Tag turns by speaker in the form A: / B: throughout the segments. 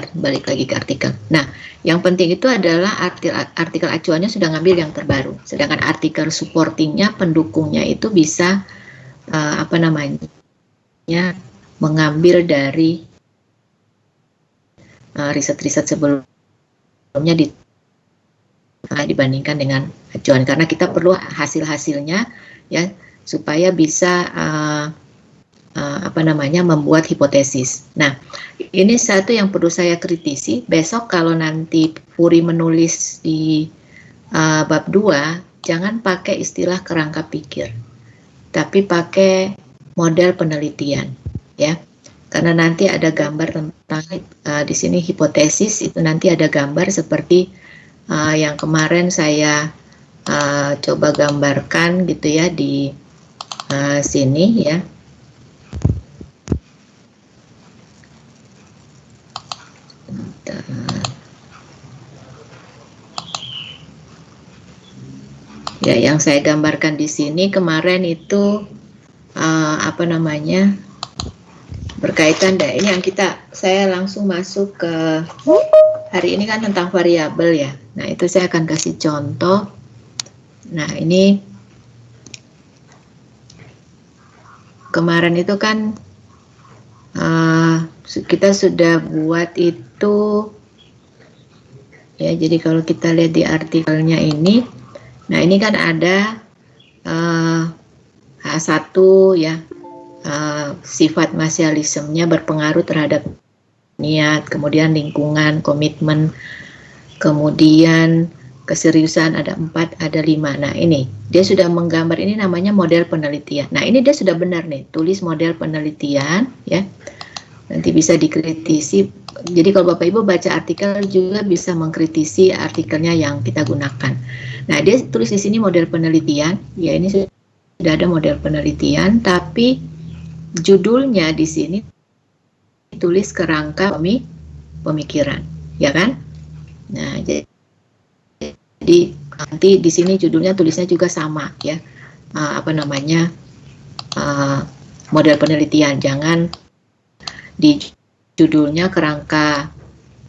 A: Bentar, balik lagi ke artikel. Nah, yang penting itu adalah artikel acuannya sudah ngambil yang terbaru. Sedangkan artikel supportingnya, pendukungnya itu bisa mengambil dari riset-riset sebelumnya dibandingkan dengan acuan, karena kita perlu hasil-hasilnya ya supaya bisa membuat hipotesis. Nah, ini satu yang perlu saya kritisi. Besok kalau nanti Furi menulis di bab 2, jangan pakai istilah kerangka pikir, tapi pakai model penelitian ya. Karena nanti ada gambar tentang di sini hipotesis, itu nanti ada gambar seperti yang kemarin saya coba gambarkan gitu ya di sini ya. Ya, yang saya gambarkan di sini kemarin itu berkaitan ini yang saya langsung masuk ke hari ini kan tentang variabel ya. Nah, itu saya akan kasih contoh. Nah, ini kemarin itu kan kita sudah buat itu ya. Jadi kalau kita lihat di artikelnya ini, nah ini kan ada H1 ya, sifat masialismenya berpengaruh terhadap niat, kemudian lingkungan, komitmen, kemudian keseriusan ada 4, ada 5. Nah, ini dia sudah menggambar, ini namanya model penelitian. Nah, ini dia sudah benar nih, tulis model penelitian ya. Nanti bisa dikritisi. Jadi kalau Bapak Ibu baca artikel juga bisa mengkritisi artikelnya yang kita gunakan. Nah, dia tulis di sini model penelitian. Ya, ini sudah ada model penelitian, tapi judulnya di sini tulis kerangka pemikiran, ya kan? Nah, jadi nanti di sini judulnya tulisnya juga sama ya. Model penelitian, jangan di judulnya kerangka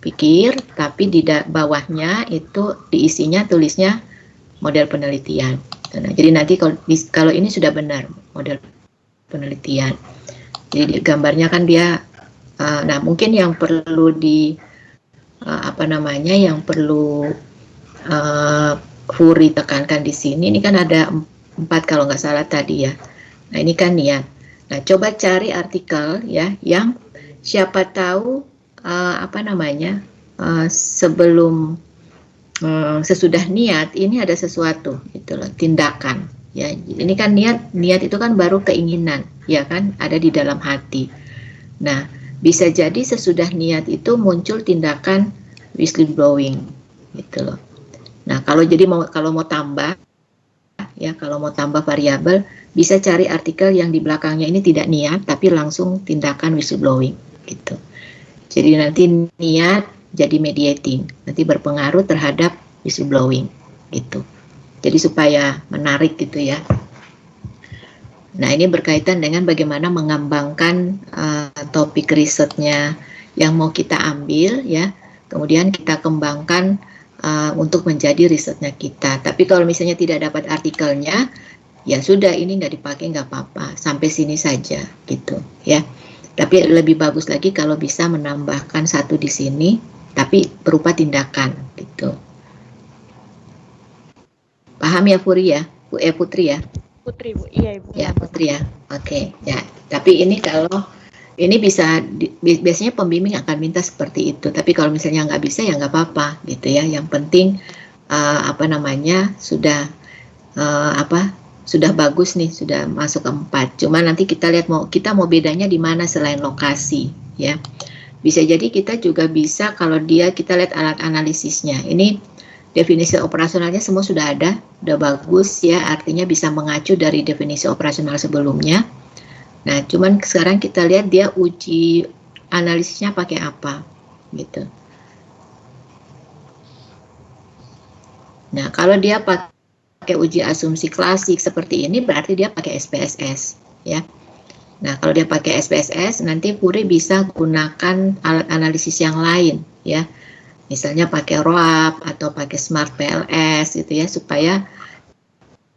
A: pikir, tapi di bawahnya itu diisinya tulisnya model penelitian. Nah, jadi nanti kalau ini sudah benar model penelitian. Jadi gambarnya kan dia, nah mungkin yang perlu yang perlu Furi tekankan di sini, ini kan ada 4 kalau nggak salah tadi ya. Nah, ini kan niat. Nah, coba cari artikel ya yang siapa tahu sebelum sesudah niat ini ada sesuatu gitu loh, tindakan ya. Ini kan niat itu kan baru keinginan ya kan, ada di dalam hati. Nah, bisa jadi sesudah niat itu muncul tindakan whistleblowing gitu loh. Nah, kalau mau tambah ya, kalau mau tambah variabel bisa cari artikel yang di belakangnya ini tidak niat tapi langsung tindakan whistleblowing gitu. Jadi nanti niat jadi mediating, nanti berpengaruh terhadap whistleblowing gitu. Jadi supaya menarik gitu ya. Nah, ini berkaitan dengan bagaimana mengembangkan topik risetnya yang mau kita ambil ya. Kemudian kita kembangkan untuk menjadi risetnya kita. Tapi kalau misalnya tidak dapat artikelnya, ya sudah, ini nggak dipakai nggak apa-apa, sampai sini saja gitu ya. Tapi lebih bagus lagi kalau bisa menambahkan satu di sini, tapi berupa tindakan gitu. Paham ya Furi ya? Putri ya?
B: Putri, Bu. Iya, Ibu.
A: Ya, Putri ya. Oke, ya. Tapi ini kalau ini biasanya pembimbing akan minta seperti itu. Tapi kalau misalnya nggak bisa ya nggak apa-apa gitu ya. Yang penting sudah bagus nih, sudah masuk ke 4. Cuma nanti kita lihat kita mau bedanya di mana selain lokasi ya. Bisa jadi kita juga bisa kalau kita lihat alat analisisnya. Ini definisi operasionalnya semua sudah ada, udah bagus ya, artinya bisa mengacu dari definisi operasional sebelumnya. Nah, cuman sekarang kita lihat dia uji analisisnya pakai apa gitu. Nah, kalau dia pakai uji asumsi klasik seperti ini berarti dia pakai SPSS ya. Nah, kalau dia pakai SPSS, nanti Puri bisa gunakan alat analisis yang lain, ya. Misalnya pakai ROAP atau pakai Smart PLS, gitu ya, supaya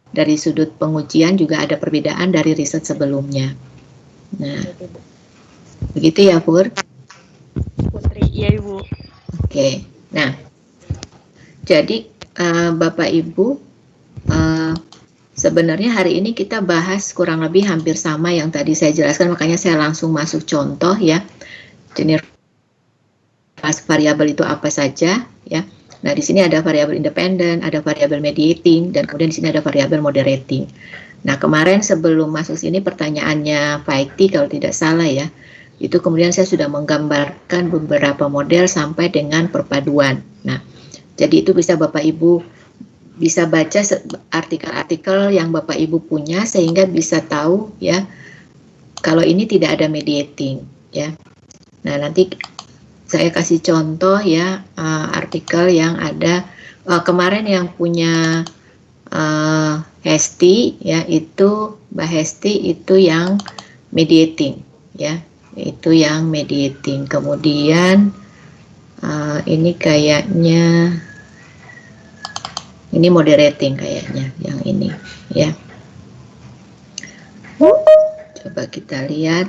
A: dari sudut pengujian juga ada perbedaan dari riset sebelumnya. Nah, begitu ya, Pur?
B: Putri, iya Ibu.
A: Oke, nah, jadi Bapak Ibu, sebenarnya hari ini kita bahas kurang lebih hampir sama yang tadi saya jelaskan, makanya saya langsung masuk contoh ya. Jenis variabel itu apa saja ya. Nah, di sini ada variabel independen, ada variabel mediating, dan kemudian di sini ada variabel moderating. Nah, kemarin sebelum masuk sini pertanyaannya Pak Ekti kalau tidak salah ya, itu kemudian saya sudah menggambarkan beberapa model sampai dengan perpaduan. Nah, jadi itu bisa Bapak Ibu bisa baca artikel-artikel yang Bapak Ibu punya sehingga bisa tahu ya kalau ini tidak ada mediating ya. Nah, nanti saya kasih contoh ya artikel yang ada kemarin yang punya Hesti ya, itu Mbak Hesti itu yang mediating ya, itu yang mediating. Kemudian ini kayaknya ini moderating kayaknya yang ini ya. Coba kita lihat.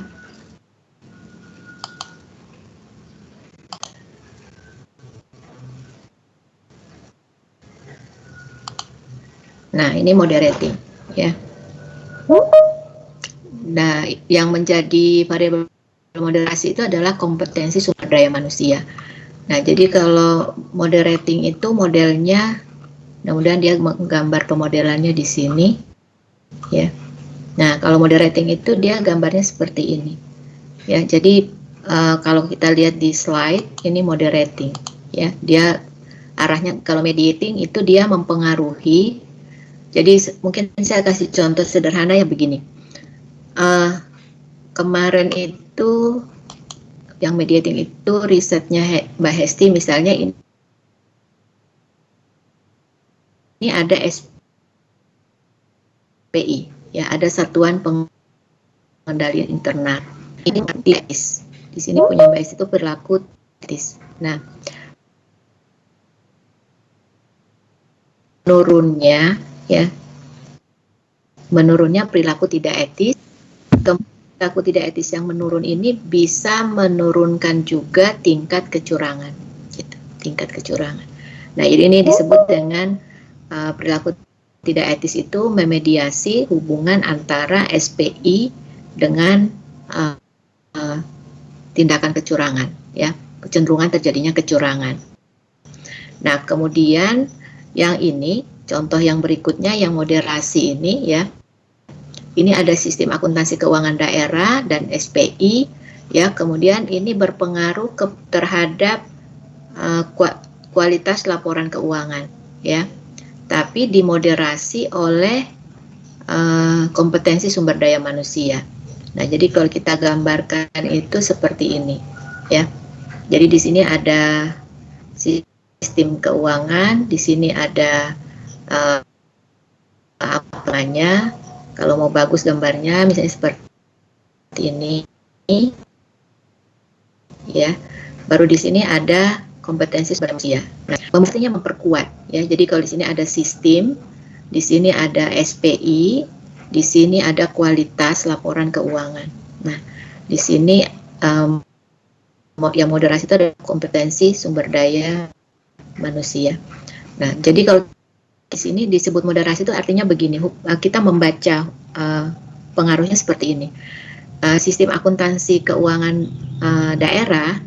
A: Nah, ini moderating ya. Nah, yang menjadi variabel moderasi itu adalah kompetensi sumber daya manusia. Nah, jadi kalau moderating itu modelnya, mudah-mudahan dia menggambar pemodelannya di sini ya. Nah, kalau moderating itu dia gambarnya seperti ini ya. Jadi kalau kita lihat di slide ini moderating ya, dia arahnya. Kalau mediating itu dia mempengaruhi. Jadi mungkin saya kasih contoh sederhana ya begini. Kemarin itu yang mediating itu risetnya Mbak Hesti misalnya ini ada SPI ya, ada satuan pengendalian internal. Ini etis. Di sini punya Mbak Hesti itu perilaku etis. Nah, menurunnya perilaku tidak etis. Perilaku tidak etis yang menurun ini bisa menurunkan juga tingkat kecurangan, gitu, tingkat kecurangan. Nah, ini disebut dengan perilaku tidak etis itu memediasi hubungan antara SPI dengan tindakan kecurangan, ya, kecenderungan terjadinya kecurangan. Nah, kemudian yang ini contoh yang berikutnya yang moderasi ini ya. Ini ada sistem akuntansi keuangan daerah dan SPI ya, kemudian ini berpengaruh terhadap kualitas laporan keuangan ya, tapi dimoderasi oleh kompetensi sumber daya manusia. Nah, jadi kalau kita gambarkan itu seperti ini ya. Jadi di sini ada sistem keuangan, di sini ada apanya. Kalau mau bagus gambarnya misalnya seperti ini ya. Baru di sini ada kompetensi sumber manusia. Nah, mestinya memperkuat ya. Jadi kalau di sini ada sistem, di sini ada SPI, di sini ada kualitas laporan keuangan. Nah, di sini yang moderasi itu ada kompetensi sumber daya manusia. Nah, jadi kalau di sini disebut moderasi itu artinya begini, kita membaca pengaruhnya seperti ini. Sistem akuntansi keuangan daerah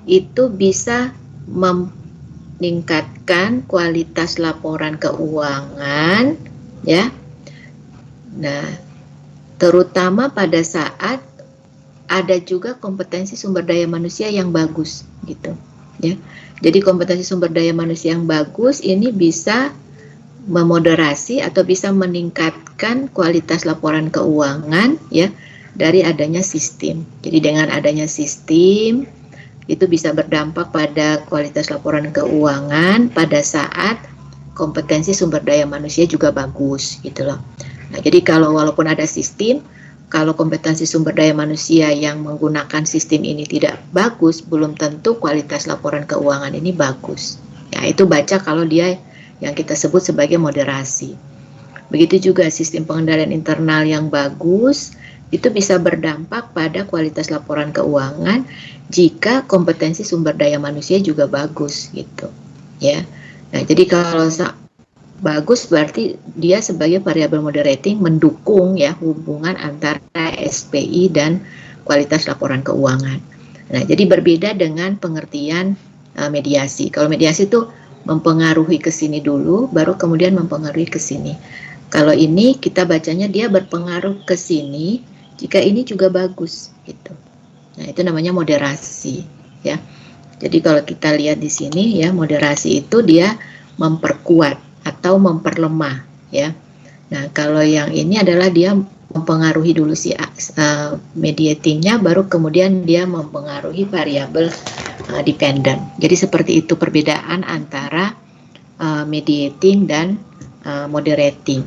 A: itu bisa meningkatkan kualitas laporan keuangan ya. Nah, terutama pada saat ada juga kompetensi sumber daya manusia yang bagus gitu ya. Jadi kompetensi sumber daya manusia yang bagus ini bisa memoderasi atau bisa meningkatkan kualitas laporan keuangan ya dari adanya sistem. Jadi dengan adanya sistem itu bisa berdampak pada kualitas laporan keuangan pada saat kompetensi sumber daya manusia juga bagus gitu loh. Nah, jadi kalau walaupun ada sistem, kalau kompetensi sumber daya manusia yang menggunakan sistem ini tidak bagus, belum tentu kualitas laporan keuangan ini bagus. Ya, itu baca kalau dia yang kita sebut sebagai moderasi. Begitu juga sistem pengendalian internal yang bagus, itu bisa berdampak pada kualitas laporan keuangan jika kompetensi sumber daya manusia juga bagus gitu. Ya. Nah, jadi kalau bagus berarti dia sebagai variabel moderating mendukung ya hubungan antara SPI dan kualitas laporan keuangan. Nah, jadi berbeda dengan pengertian mediasi. Kalau mediasi itu mempengaruhi ke sini dulu, baru kemudian mempengaruhi ke sini. Kalau ini kita bacanya dia berpengaruh ke sini, jika ini juga bagus gitu. Nah, itu namanya moderasi ya. Jadi kalau kita lihat di sini ya, moderasi itu dia memperkuat atau memperlemah ya. Nah, kalau yang ini adalah dia mempengaruhi dulu si mediatingnya, baru kemudian dia mempengaruhi variabel dependent. Jadi seperti itu perbedaan antara mediating dan moderating.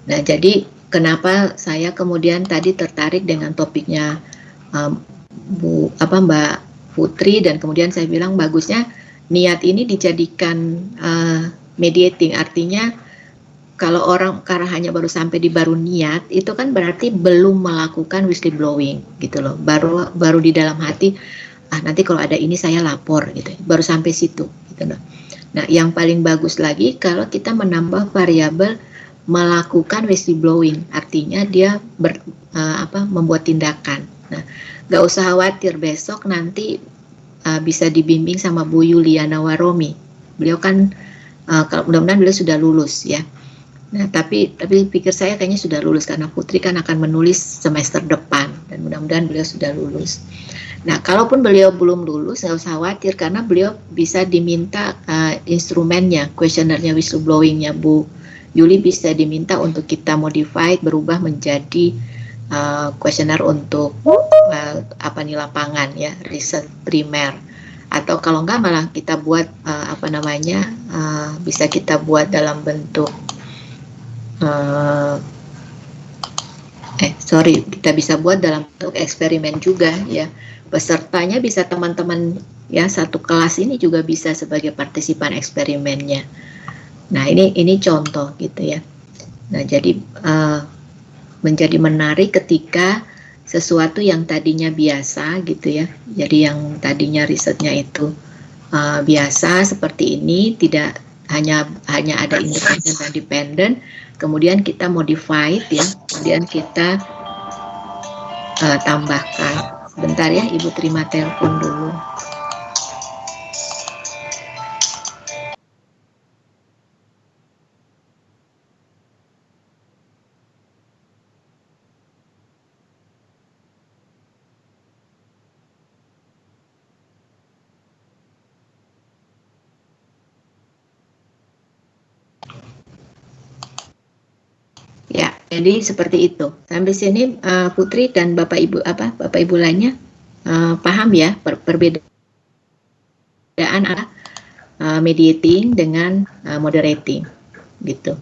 A: Nah, jadi kenapa saya kemudian tadi tertarik dengan topiknya Mbak Putri, dan kemudian saya bilang bagusnya niat ini dijadikan mediating, artinya kalau orang karena hanya baru sampai di baru niat, itu kan berarti belum melakukan whistleblowing gitu loh. Baru di dalam hati, nanti kalau ada ini saya lapor gitu. Baru sampai situ gitu loh. Nah, yang paling bagus lagi kalau kita menambah variabel melakukan whistleblowing, artinya dia membuat tindakan. Nah, nggak usah khawatir besok nanti bisa dibimbing sama Bu Yuliana Waromi. Beliau kan kalau mudah-mudahan beliau sudah lulus ya. Nah, tapi pikir saya kayaknya sudah lulus karena Putri kan akan menulis semester depan dan mudah-mudahan beliau sudah lulus. Nah, kalaupun beliau belum lulus nggak usah khawatir karena beliau bisa diminta instrumennya, questionnaire-nya, whistleblowing-nya Bu Yuli bisa diminta untuk kita modify, berubah menjadi questionnaire untuk lapangan ya, riset primer. Atau kalau enggak malah kita buat bisa kita buat dalam bentuk kita bisa buat dalam bentuk eksperimen juga ya. Pesertanya bisa teman-teman ya satu kelas ini juga bisa sebagai partisipan eksperimennya. Nah, ini contoh gitu ya. Nah, jadi menjadi menarik ketika sesuatu yang tadinya biasa gitu ya, jadi yang tadinya risetnya itu biasa seperti ini, tidak hanya ada independen dan dependen, kemudian kita modify ya, kemudian kita tambahkan. Sebentar ya, Ibu terima telepon dulu. Jadi seperti itu. Sampai sini Putri dan Bapak Ibu lainnya paham ya perbedaan mediating dengan moderating gitu.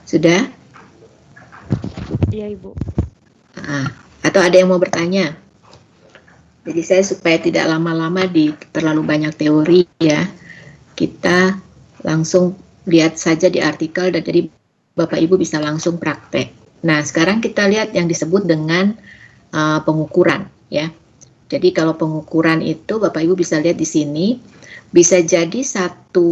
A: Sudah?
B: Iya, Ibu.
A: Atau ada yang mau bertanya? Jadi saya supaya tidak lama-lama di terlalu banyak teori ya, kita langsung lihat saja di artikel dan jadi Bapak Ibu bisa langsung praktek. Nah, sekarang kita lihat yang disebut dengan pengukuran ya. Jadi kalau pengukuran itu Bapak Ibu bisa lihat di sini, bisa jadi satu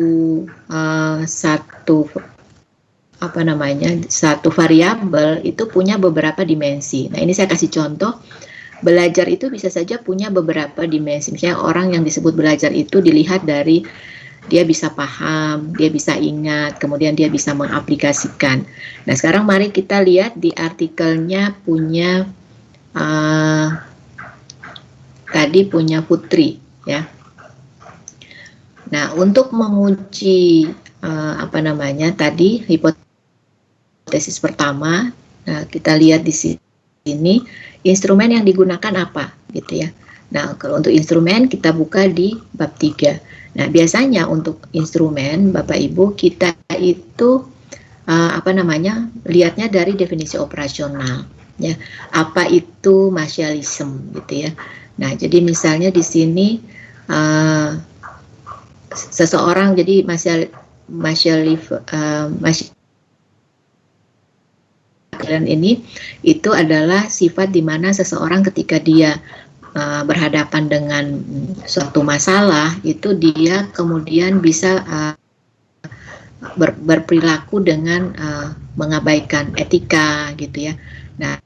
A: variabel itu punya beberapa dimensi. Nah, ini saya kasih contoh. Belajar itu bisa saja punya beberapa dimensi. Misalnya orang yang disebut belajar itu dilihat dari dia bisa paham, dia bisa ingat, kemudian dia bisa mengaplikasikan. Nah, sekarang mari kita lihat di artikelnya punya tadi punya Putri ya. Nah, untuk menguji tadi hipotesis pertama, nah kita lihat di sini instrumen yang digunakan apa gitu ya. Nah, kalau untuk instrumen kita buka di bab 3. Nah, biasanya untuk instrumen Bapak Ibu kita itu lihatnya dari definisi operasional, ya. Apa itu martialism, gitu ya. Nah, jadi misalnya di sini seseorang jadi ini itu adalah sifat di mana seseorang ketika dia berhadapan dengan suatu masalah itu dia kemudian bisa berperilaku dengan mengabaikan etika, gitu ya. Nah,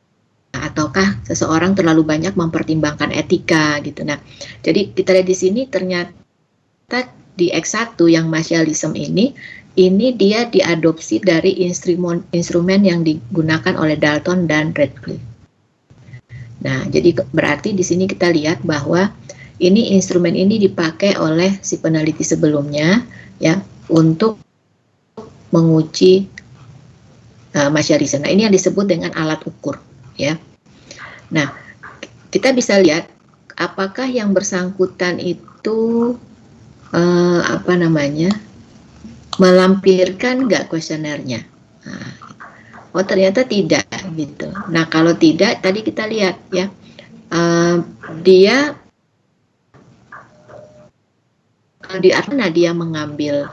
A: ataukah seseorang terlalu banyak mempertimbangkan etika, gitu. Nah, jadi kita lihat di sini ternyata di X1 yang martialism ini dia diadopsi dari instrumen yang digunakan oleh Dalton dan Radcliffe. Nah, jadi berarti di sini kita lihat bahwa instrumen ini dipakai oleh si peneliti sebelumnya, ya, untuk menguji martialism. Nah, ini yang disebut dengan alat ukur, ya. Nah, kita bisa lihat apakah yang bersangkutan itu melampirkan nggak kuesionernya. Nah, oh ternyata tidak, gitu. Nah, kalau tidak, tadi kita lihat, ya, dia di mana dia mengambil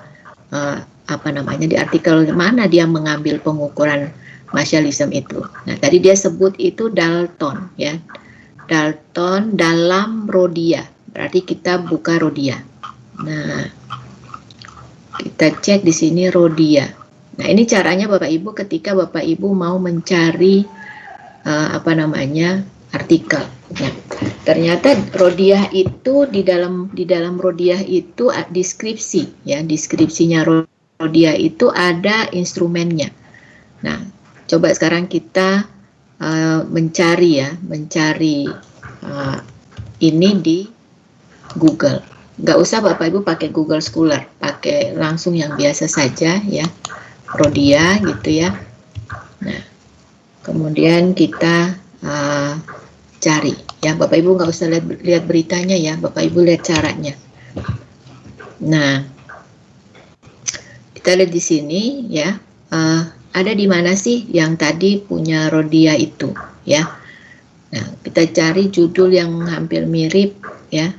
A: di artikel mana dia mengambil pengukuran martialism itu. Nah, tadi dia sebut itu Dalton, ya. Dalton dalam Rhodia. Berarti kita buka Rhodia. Nah, kita cek di sini Rhodia. Nah, ini caranya Bapak Ibu ketika Bapak Ibu mau mencari artikel. Nah, ternyata Rhodia itu di dalam Rhodia itu deskripsi, ya, deskripsinya Rhodia itu ada instrumennya. Nah, coba sekarang kita mencari ini di Google. Nggak usah Bapak Ibu pakai Google Scholar, pakai langsung yang biasa saja, ya, Rhodia, gitu ya. Nah, kemudian kita cari, ya. Bapak Ibu nggak usah lihat beritanya, ya, Bapak Ibu lihat caranya. Nah, kita lihat di sini, ya, ada di mana sih yang tadi punya Rhodia itu, ya. Nah, kita cari judul yang hampir mirip, ya.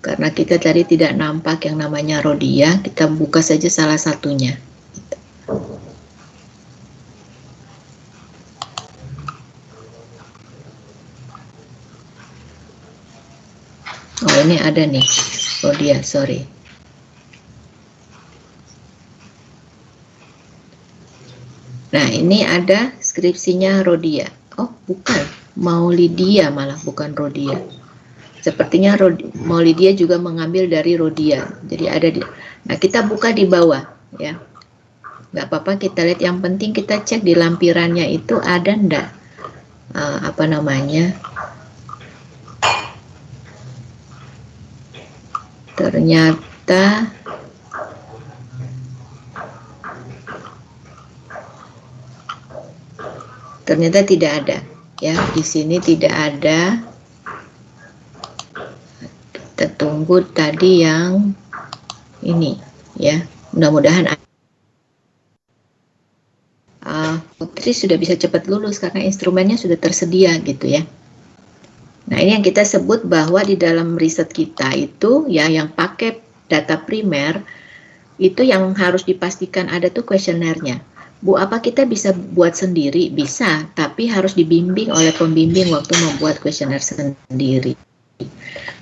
A: Karena kita tadi tidak nampak yang namanya Rhodia, kita buka saja salah satunya. Oh, ini ada nih, Rhodia, sorry. Nah, ini ada skripsinya Rhodia. Oh, bukan, Maulidia malah, bukan Rhodia. Sepertinya Maulidia juga mengambil dari Rhodia. Jadi ada di. Nah, kita buka di bawah, ya. Nggak apa-apa, kita lihat. Yang penting kita cek di lampirannya itu ada ndak ternyata tidak ada, ya. Di sini tidak ada. Kita tunggu tadi yang ini, ya. Mudah-mudahan Putri sudah bisa cepat lulus karena instrumennya sudah tersedia, gitu ya. Nah, ini yang kita sebut bahwa di dalam riset kita itu, ya, yang pakai data primer itu yang harus dipastikan ada tuh kuesionernya. Bu, apa kita bisa buat sendiri? Bisa, tapi harus dibimbing oleh pembimbing waktu membuat kuesioner sendiri.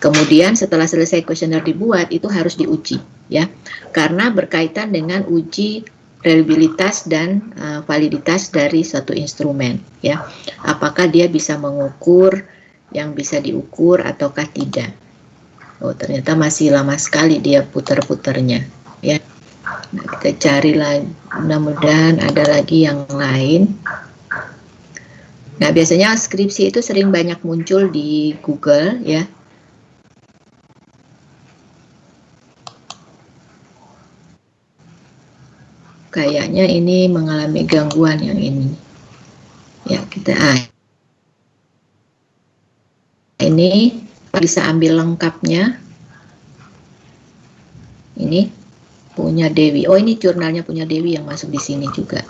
A: Kemudian setelah selesai kuesioner dibuat, itu harus diuji, ya, karena berkaitan dengan uji reliabilitas dan validitas dari suatu instrumen, ya. Apakah dia bisa mengukur yang bisa diukur ataukah tidak. Oh, ternyata masih lama sekali dia putar-putarnya, ya. Nah, kita cari lagi, mudah-mudahan ada lagi yang lain. Nah, biasanya skripsi itu sering banyak muncul di Google, ya. Kayaknya ini mengalami gangguan yang ini. Ya, kita ini bisa ambil lengkapnya. Ini punya Dewi. Oh, ini jurnalnya punya Dewi yang masuk di sini juga.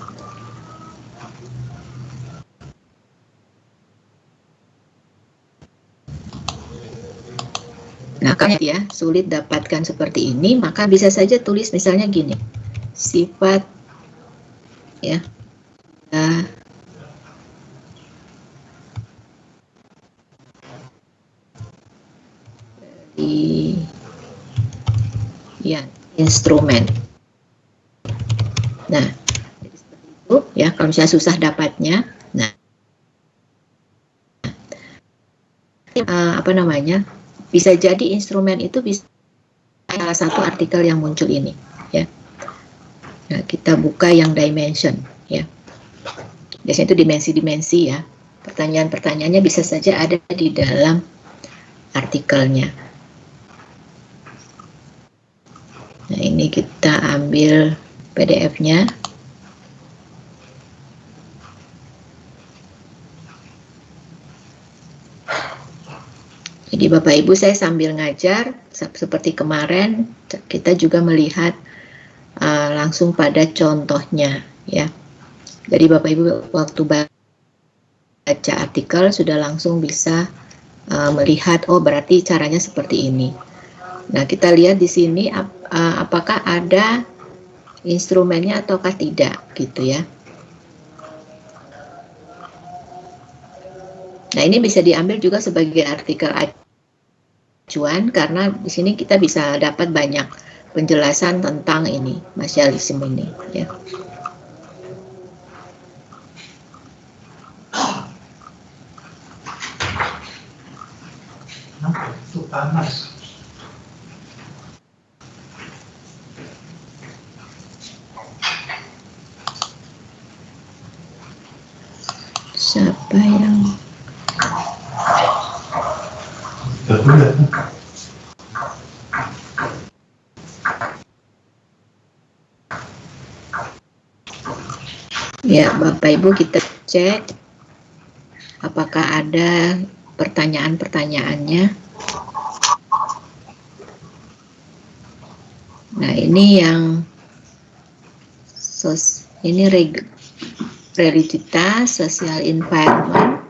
A: Nah, kalau ya sulit dapatkan seperti ini, maka bisa saja tulis misalnya gini, sifat ya dari ya instrumen. Nah, jadi seperti itu ya. Kalau misalnya susah dapatnya, nah apa namanya? Bisa jadi instrumen itu bisa salah satu artikel yang muncul ini ya. Nah, kita buka yang dimension ya. Biasanya itu dimensi-dimensi ya. Pertanyaan-pertanyaannya bisa saja ada di dalam artikelnya. Nah, ini kita ambil PDF-nya. Jadi Bapak Ibu, saya sambil ngajar seperti kemarin kita juga melihat langsung pada contohnya ya. Jadi Bapak Ibu waktu baca artikel sudah langsung bisa melihat, oh berarti caranya seperti ini. Nah, kita lihat di sini apakah ada instrumennya ataukah tidak gitu ya. Nah, ini bisa diambil juga sebagai artikel acuan karena di sini kita bisa dapat banyak penjelasan tentang ini, martialisme ini ya.
C: Itu panas.
A: Siapa yang ya, Bapak Ibu, kita cek apakah ada pertanyaan-pertanyaannya. Nah, ini yang ini religiositas, social environment.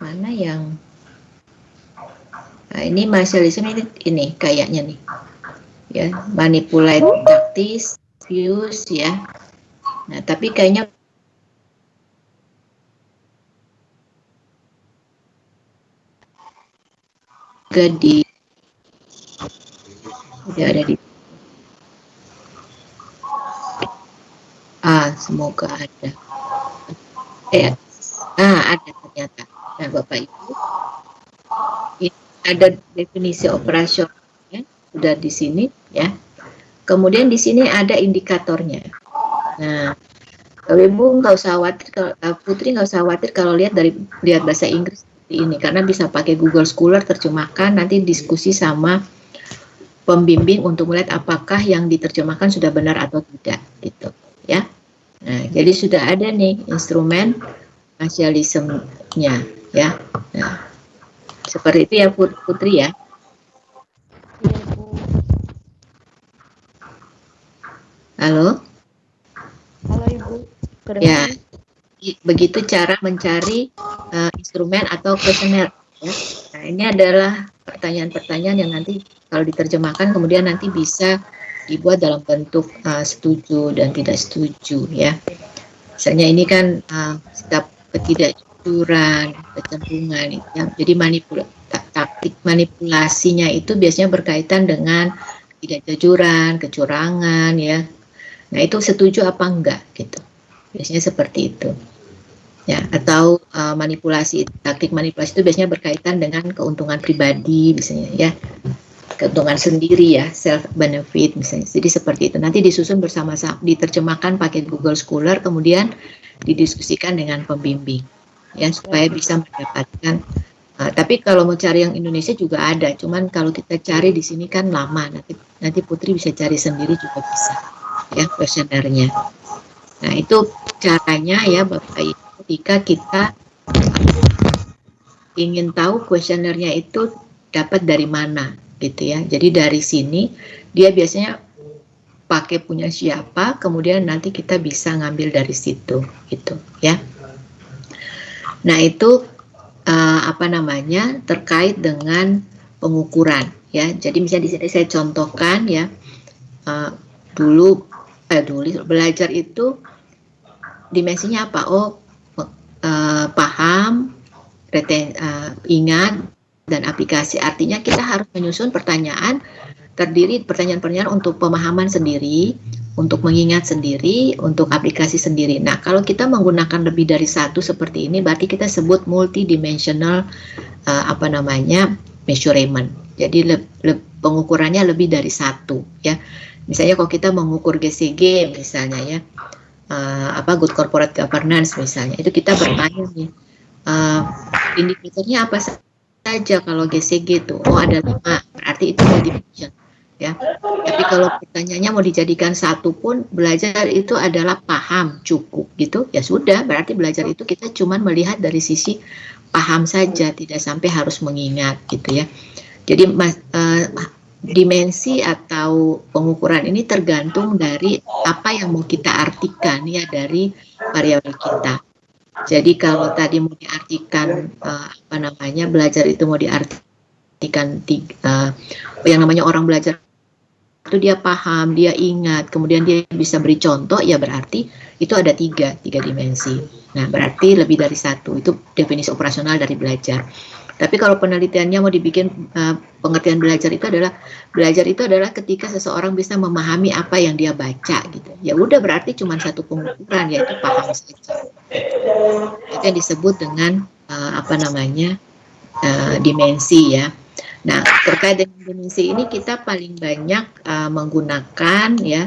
A: Mana yang nah, ini martialism ini kayaknya nih ya, manipulate tactics, views ya. Nah, tapi kayaknya juga udah ada di semoga ada ada ternyata. Nah, Bapak Ibu, ini ada definisi operasionalnya sudah di sini ya. Kemudian di sini ada indikatornya. Nah, Bapak Ibu nggak usah khawatir, Putri nggak usah khawatir kalau lihat bahasa Inggris seperti ini, karena bisa pakai Google Scholar, terjemahkan, nanti diskusi sama pembimbing untuk melihat apakah yang diterjemahkan sudah benar atau tidak, gitu ya. Nah, jadi sudah ada nih instrumen martialism-nya ya. Nah, seperti itu ya Putri ya. Halo.
B: Halo Ibu.
A: Ya, begitu cara mencari instrumen atau kuesioner. Ya. Nah, ini adalah pertanyaan-pertanyaan yang nanti kalau diterjemahkan kemudian nanti bisa dibuat dalam bentuk setuju dan tidak setuju ya. Misalnya ini kan sikap ketidakjujuran, kecenderungan ya. Jadi taktik manipulasinya itu biasanya berkaitan dengan ketidakjujuran, kecurangan ya. Nah, itu setuju apa enggak gitu. Biasanya seperti itu. Ya, atau taktik manipulasi itu biasanya berkaitan dengan keuntungan pribadi misalnya ya. Keuntungan sendiri ya, self benefit misalnya. Jadi seperti itu. Nanti disusun bersama-sama, diterjemahkan pakai Google Scholar, kemudian didiskusikan dengan pembimbing ya, supaya bisa mendapatkan. Tapi kalau mau cari yang Indonesia juga ada, cuman kalau kita cari di sini kan lama. Nanti Putri bisa cari sendiri juga bisa ya kuesionernya. Nah, itu caranya ya Bapak Ibu, ketika kita ingin tahu kuesionernya itu dapat dari mana gitu ya. Jadi dari sini dia biasanya pakai punya siapa, kemudian nanti kita bisa ngambil dari situ, gitu ya. Nah itu apa namanya terkait dengan pengukuran ya. Jadi misalnya di sini saya contohkan ya, dulu belajar itu dimensinya apa? Oh, paham, ingat, dan aplikasi. Artinya kita harus menyusun pertanyaan, terdiri pertanyaan-pertanyaan untuk pemahaman sendiri, untuk mengingat sendiri, untuk aplikasi sendiri. Nah, kalau kita menggunakan lebih dari satu seperti ini, berarti kita sebut multidimensional measurement. Jadi pengukurannya lebih dari satu ya. Misalnya kalau kita mengukur GCG misalnya ya, good corporate governance misalnya, itu kita bertanya nih, indikatornya apa saja kalau GCG itu? Oh ada 5, berarti itu multidimension ya. Tapi kalau pertanyaannya mau dijadikan satu pun, belajar itu adalah paham cukup gitu, ya sudah, berarti belajar itu kita cuma melihat dari sisi paham saja, tidak sampai harus mengingat gitu ya. Jadi dimensi atau pengukuran ini tergantung dari apa yang mau kita artikan ya dari variabel kita. Jadi kalau tadi mau diartikan belajar itu mau diartikan yang namanya orang belajar itu dia paham, dia ingat, kemudian dia bisa beri contoh, ya berarti itu ada tiga dimensi. Nah, berarti lebih dari satu, itu definisi operasional dari belajar. Tapi kalau penelitiannya mau dibikin pengertian belajar itu adalah ketika seseorang bisa memahami apa yang dia baca gitu. Ya udah berarti cuma satu pengukuran, yaitu paham saja. Itu yang disebut dengan dimensi ya. Nah, terkait dengan dimensi ini kita paling banyak menggunakan ya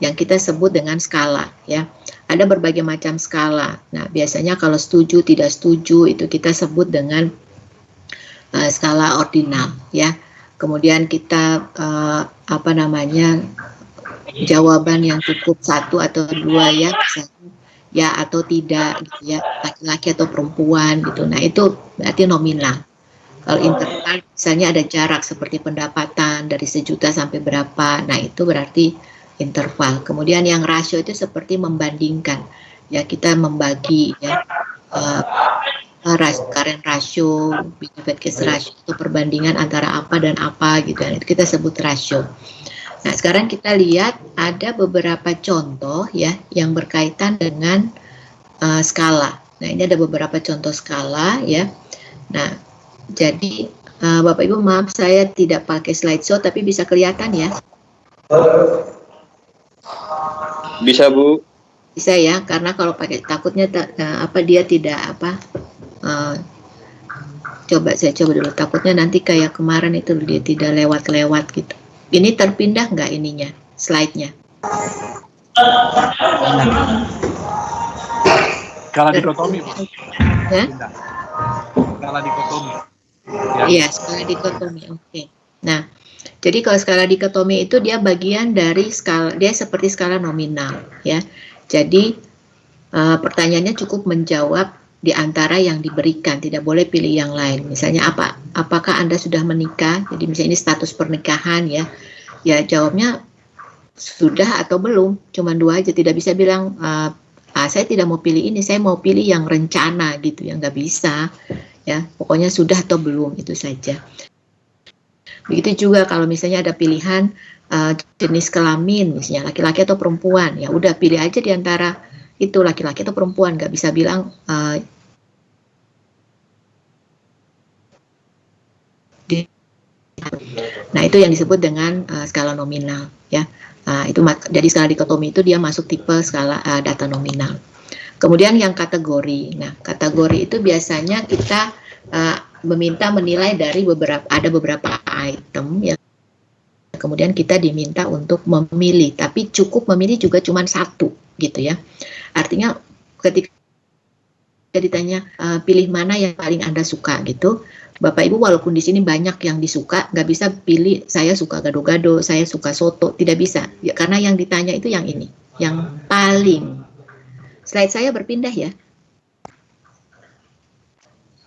A: yang kita sebut dengan skala ya. Ada berbagai macam skala. Nah, biasanya kalau setuju tidak setuju itu kita sebut dengan skala ordinal ya. Kemudian kita jawaban yang cukup 1 atau 2 ya, misalnya ya atau tidak gitu ya, laki-laki atau perempuan gitu. Nah, itu berarti nominal. Kalau interval misalnya ada jarak seperti pendapatan dari 1.000.000 sampai berapa, nah itu berarti interval. Kemudian yang rasio itu seperti membandingkan, ya kita membagi ya current ratio, benefit case ratio, itu perbandingan antara apa dan apa gitu, itu kita sebut rasio. Nah sekarang kita lihat ada beberapa contoh ya yang berkaitan dengan skala. Nah ini ada beberapa contoh skala ya. Nah jadi Bapak Ibu maaf saya tidak pakai slideshow tapi bisa kelihatan ya?
D: Bisa Bu.
A: Bisa ya, karena kalau pakai takutnya dia tidak saya coba dulu, takutnya nanti kayak kemarin itu dia tidak lewat-lewat gitu. Ini terpindah nggak ininya, slide-nya?
C: Skala dikotomi, Pak.
A: Ya?
C: Skala dikotomi.
A: Iya, skala dikotomi. Oke. Nah, jadi kalau skala dikotomi itu dia bagian dari skala, dia seperti skala nominal, ya. Jadi pertanyaannya cukup menjawab di antara yang diberikan, tidak boleh pilih yang lain. Misalnya apakah Anda sudah menikah? Jadi misalnya ini status pernikahan ya. Ya jawabnya sudah atau belum, cuma 2 aja, tidak bisa bilang saya tidak mau pilih ini, saya mau pilih yang rencana gitu, yang nggak bisa. Ya, pokoknya sudah atau belum, itu saja. Begitu juga kalau misalnya ada pilihan jenis kelamin, misalnya laki-laki atau perempuan, ya udah pilih aja di antara itu laki-laki atau perempuan, nggak bisa bilang nah itu yang disebut dengan skala nominal, ya. Itu jadi skala dikotomi itu dia masuk tipe skala data nominal. Kemudian yang kategori. Nah, kategori itu biasanya kita meminta menilai dari ada beberapa item ya. Kemudian kita diminta untuk memilih, tapi cukup memilih juga cuma 1 gitu ya. Artinya ketika ditanya pilih mana yang paling Anda suka gitu, Bapak Ibu walaupun di sini banyak yang disuka, nggak bisa pilih saya suka gado-gado, saya suka soto, tidak bisa ya, karena yang ditanya itu yang ini, yang paling. Slide saya berpindah ya?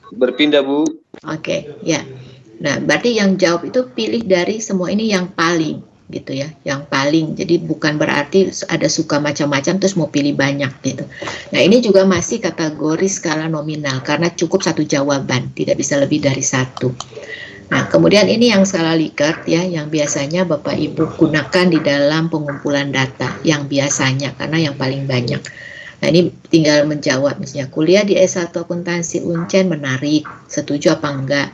D: Berpindah Bu.
A: Oke, ya. Nah berarti yang jawab itu pilih dari semua ini yang paling gitu ya, yang paling. Jadi bukan berarti ada suka macam-macam terus mau pilih banyak gitu. Nah, ini juga masih kategori skala nominal karena cukup satu jawaban, tidak bisa lebih dari satu. Nah, kemudian ini yang skala Likert ya, yang biasanya Bapak Ibu gunakan di dalam pengumpulan data, yang biasanya karena yang paling banyak. Nah, ini tinggal menjawab, misalnya kuliah di S1 akuntansi Uncen menarik, setuju apa enggak?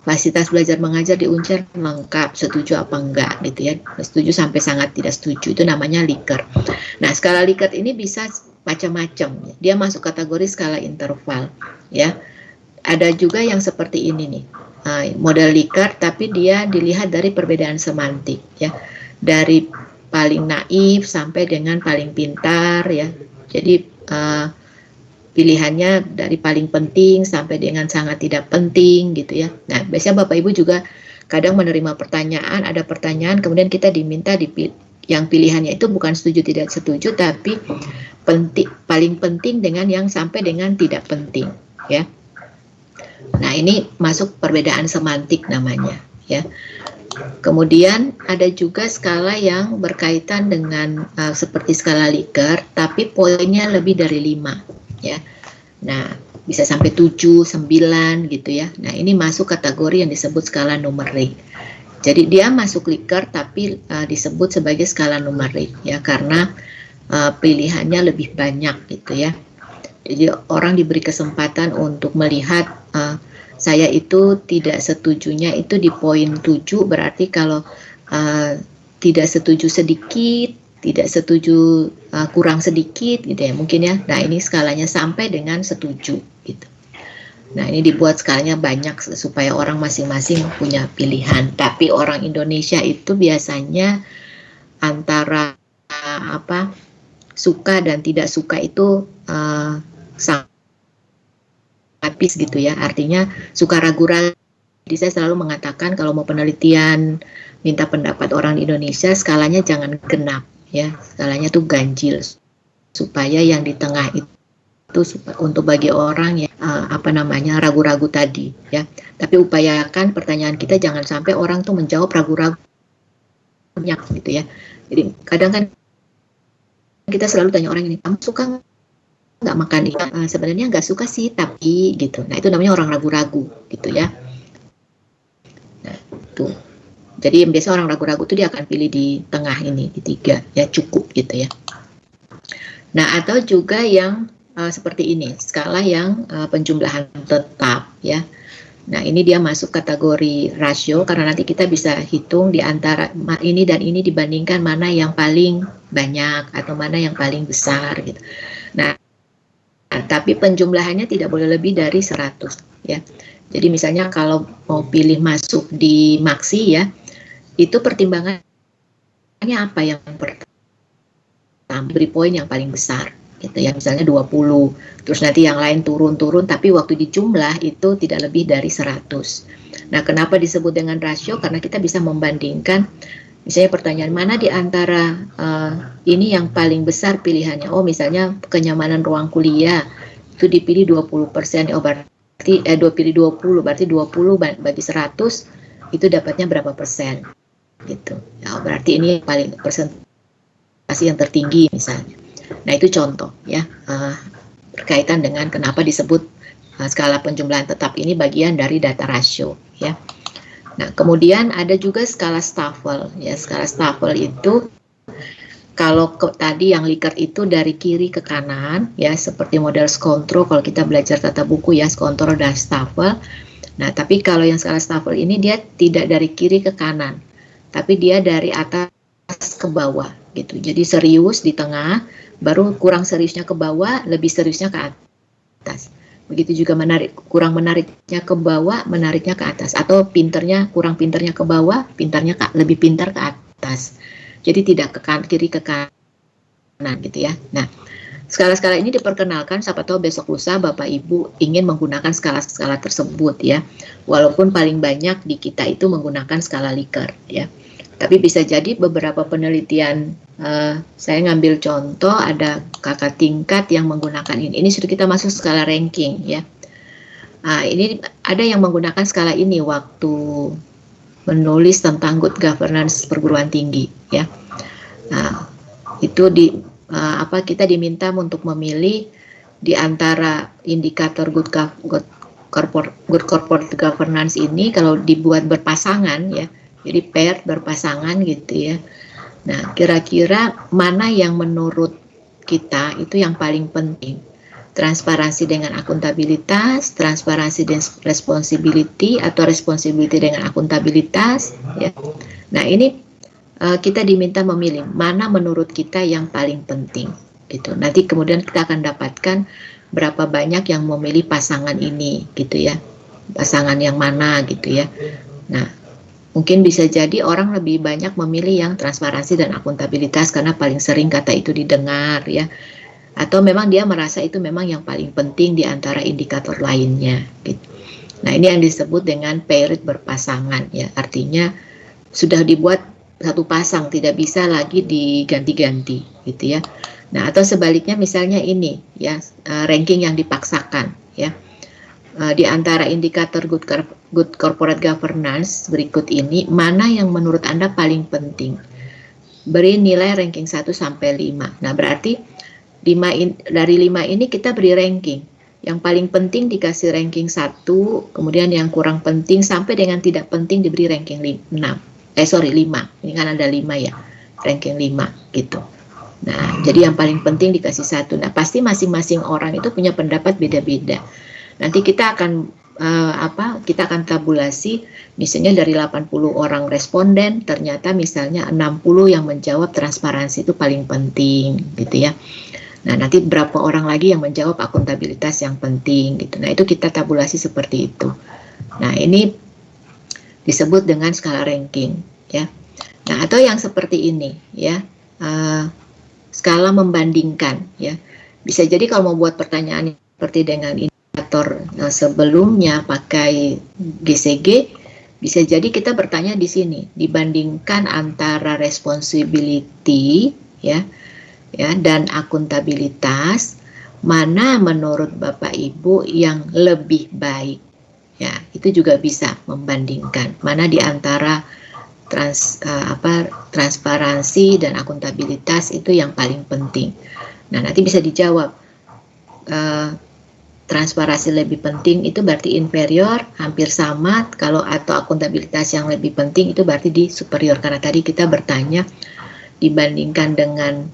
A: Fasilitas belajar mengajar di Uncen lengkap, setuju apa enggak gitu ya. Setuju sampai sangat tidak setuju, itu namanya Likert. Nah, skala Likert ini bisa macam-macam. Dia masuk kategori skala interval ya. Ada juga yang seperti ini nih. Model Likert tapi dia dilihat dari perbedaan semantik ya. Dari paling naif sampai dengan paling pintar ya. Jadi pilihannya dari paling penting sampai dengan sangat tidak penting gitu ya. Nah, biasanya Bapak Ibu juga kadang menerima pertanyaan, ada pertanyaan kemudian kita diminta yang pilihannya itu bukan setuju tidak setuju tapi paling penting dengan yang sampai dengan tidak penting ya. Nah, ini masuk perbedaan semantik namanya ya. Kemudian ada juga skala yang berkaitan dengan seperti skala Likert tapi poinnya lebih dari 5 ya. Nah, bisa sampai 7, 9 gitu ya. Nah, ini masuk kategori yang disebut skala numerik. Jadi dia masuk Likert tapi disebut sebagai skala numerik ya karena pilihannya lebih banyak gitu ya. Jadi orang diberi kesempatan untuk melihat saya itu tidak setujunya itu di poin 7, berarti kalau tidak setuju sedikit, tidak setuju kurang sedikit gitu ya mungkin ya. Nah, ini skalanya sampai dengan setuju gitu. Nah, ini dibuat skalanya banyak supaya orang masing-masing punya pilihan. Tapi orang Indonesia itu biasanya antara suka dan tidak suka itu sangat habis gitu ya, artinya suka ragu-ragu. Jadi saya selalu mengatakan kalau mau penelitian minta pendapat orang di Indonesia skalanya jangan genap ya, skalanya tuh ganjil supaya yang di tengah itu untuk bagi orang yang ragu-ragu tadi ya. Tapi upayakan pertanyaan kita jangan sampai orang tuh menjawab ragu-ragu banyak gitu ya. Jadi kadang kan kita selalu tanya orang ini, kamu suka nggak makan ikan? Sebenarnya nggak suka sih tapi gitu. Nah, itu namanya orang ragu-ragu gitu ya. Nah, itu jadi biasa orang ragu-ragu itu dia akan pilih di tengah ini, di 3 ya, cukup gitu ya. Nah, atau juga yang seperti ini, skala yang penjumlahan tetap ya. Nah, ini dia masuk kategori rasio karena nanti kita bisa hitung di antara ini dan ini dibandingkan mana yang paling banyak atau mana yang paling besar gitu. Nah, tapi penjumlahannya tidak boleh lebih dari 100 ya. Jadi misalnya kalau mau pilih masuk di Maksi ya, itu pertimbangannya apa yang pertama? Beri poin yang paling besar gitu ya, misalnya 20. Terus nanti yang lain turun-turun tapi waktu dijumlah itu tidak lebih dari 100. Nah, kenapa disebut dengan rasio? Karena kita bisa membandingkan misalnya pertanyaan mana di antara ini yang paling besar pilihannya. Oh, misalnya kenyamanan ruang kuliah itu dipilih 20%. Oh, berarti pilih 20, berarti 20 bagi 100 itu dapatnya berapa persen gitu. Ya, berarti ini paling persentase yang tertinggi misalnya. Nah, itu contoh ya berkaitan dengan kenapa disebut skala penjumlahan tetap ini bagian dari data rasio ya. Nah, kemudian ada juga skala Staffel ya. Skala Staffel itu kalau tadi yang Likert itu dari kiri ke kanan ya, seperti model Scontro kalau kita belajar tata buku ya, Scontro dan Staffel. Nah, tapi kalau yang skala Staffel ini dia tidak dari kiri ke kanan, tapi dia dari atas ke bawah gitu. Jadi serius di tengah, baru kurang seriusnya ke bawah, lebih seriusnya ke atas. Begitu juga kurang menariknya ke bawah, menariknya ke atas, atau kurang pinternya ke bawah, lebih pintar ke atas. Jadi tidak ke kiri ke kanan gitu ya. Nah, skala-skala ini diperkenalkan, siapa tahu besok lusa Bapak Ibu ingin menggunakan skala-skala tersebut ya. Walaupun paling banyak di kita itu menggunakan skala Likert ya. Tapi bisa jadi beberapa penelitian, saya ngambil contoh ada kakak tingkat yang menggunakan ini. Ini sudah kita masuk skala ranking ya. Ini ada yang menggunakan skala ini waktu menulis tentang good governance perguruan tinggi, ya. Nah, itu kita diminta untuk memilih di antara indikator good corporate governance ini kalau dibuat berpasangan, ya. Jadi paired berpasangan gitu, ya. Nah, kira-kira mana yang menurut kita itu yang paling penting? Transparansi dengan akuntabilitas, transparansi dan responsibility, atau responsibility dengan akuntabilitas, ya. Nah, ini kita diminta memilih mana menurut kita yang paling penting, gitu. Nanti kemudian kita akan dapatkan berapa banyak yang memilih pasangan ini, gitu ya. Pasangan yang mana, gitu ya. Nah, mungkin bisa jadi orang lebih banyak memilih yang transparansi dan akuntabilitas karena paling sering kata itu didengar, ya. Atau memang dia merasa itu memang yang paling penting di antara indikator lainnya, gitu. Nah, ini yang disebut dengan paired berpasangan, ya. Artinya sudah dibuat satu pasang, tidak bisa lagi diganti-ganti, gitu ya. Nah, atau sebaliknya misalnya ini, ya, ranking yang dipaksakan, ya. Di antara indikator good corporate governance berikut ini, mana yang menurut Anda paling penting? Beri nilai ranking 1 sampai 5. Nah, berarti dari 5 ini kita beri ranking. Yang paling penting dikasih ranking 1, kemudian yang kurang penting sampai dengan tidak penting diberi ranking 5. Ini kan ada 5 ya, ranking 5 gitu. Nah, jadi yang paling penting dikasih 1. Nah, pasti masing-masing orang itu punya pendapat beda-beda. Nanti kita akan tabulasi, misalnya dari 80 orang responden, ternyata misalnya 60 yang menjawab transparansi itu paling penting, gitu ya. Nah, nanti berapa orang lagi yang menjawab akuntabilitas yang penting, gitu. Nah, itu kita tabulasi seperti itu. Nah, ini disebut dengan skala ranking, ya. Nah, atau yang seperti ini, ya, skala membandingkan, ya. Bisa jadi kalau mau buat pertanyaan seperti dengan indikator sebelumnya pakai GCG, bisa jadi kita bertanya di sini, dibandingkan antara responsibility, ya, dan akuntabilitas, mana menurut Bapak Ibu yang lebih baik? Ya, itu juga bisa membandingkan mana di antara transparansi dan akuntabilitas itu yang paling penting. Nah, nanti bisa dijawab transparansi lebih penting itu berarti inferior, hampir sama. Kalau atau akuntabilitas yang lebih penting itu berarti di superior, karena tadi kita bertanya dibandingkan dengan